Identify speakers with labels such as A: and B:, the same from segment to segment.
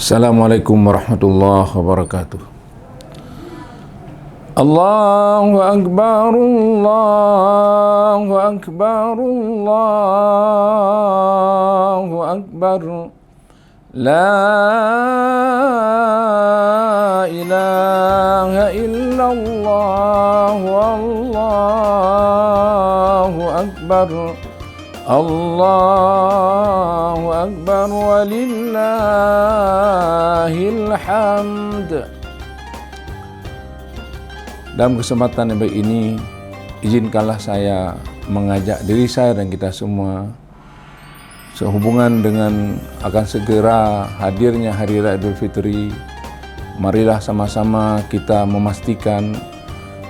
A: Assalamualaikum warahmatullahi wabarakatuh. Allahu Akbar, Allahu Akbar, Allahu Akbar. La ilaha illallah, Allahu Akbar. Allahu Akbar walillahil hamd. Dalam kesempatan yang baik ini, izinkanlah saya mengajak diri saya dan kita semua sehubungan dengan akan segera hadirnya Hari Raya Idul Fitri. Marilah sama-sama kita memastikan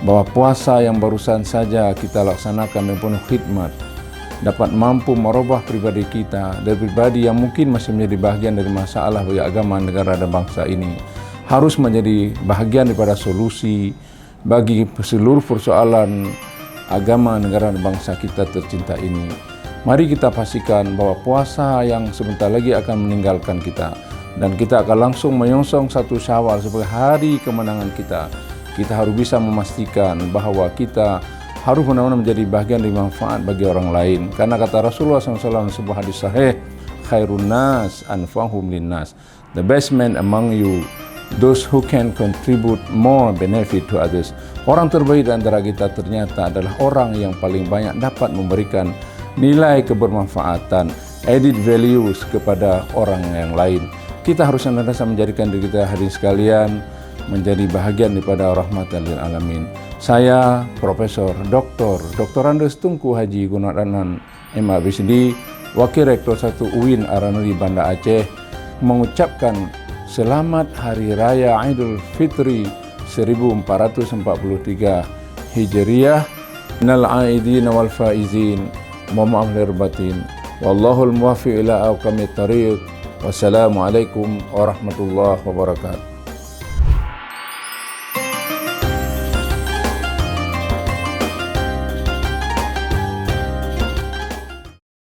A: bahwa puasa yang barusan saja kita laksanakan dengan penuh khidmat dapat mampu merubah pribadi kita, dari pribadi yang mungkin masih menjadi bagian dari masalah bagi agama, negara, dan bangsa ini, harus menjadi bagian daripada solusi bagi seluruh persoalan agama, negara, dan bangsa kita tercinta ini. Mari kita pastikan bahwa puasa yang sebentar lagi akan meninggalkan kita, dan kita akan langsung menyongsong 1 Syawal sebagai hari kemenangan kita. Kita harus bisa memastikan bahwa kita harus benar-benar menjadi bagian dari manfaat bagi orang lain. Karena kata Rasulullah SAW dalam sebuah hadis sahih, khairun nas anfa'uhum linnas. The best man among you, those who can contribute more benefit to others. Orang terbaik di antara kita ternyata adalah orang yang paling banyak dapat memberikan nilai kebermanfaatan, added values kepada orang yang lain. Kita harus senantiasa menjadikan diri kita hadirin sekalian menjadi bahagian daripada rahmatan lil alamin. Saya Profesor Dr. Andes Tunku Haji Gunawan MABCD, Wakil Rektor 1 UIN Aranuri Banda Aceh, mengucapkan selamat Hari Raya Idul Fitri 1443 Hijriah. Minal aidin wal faizin, mohon maaf lahir batin. Wallahul muwaffiq ila aqwamit thariq. Wassalamualaikum warahmatullahi wabarakatuh.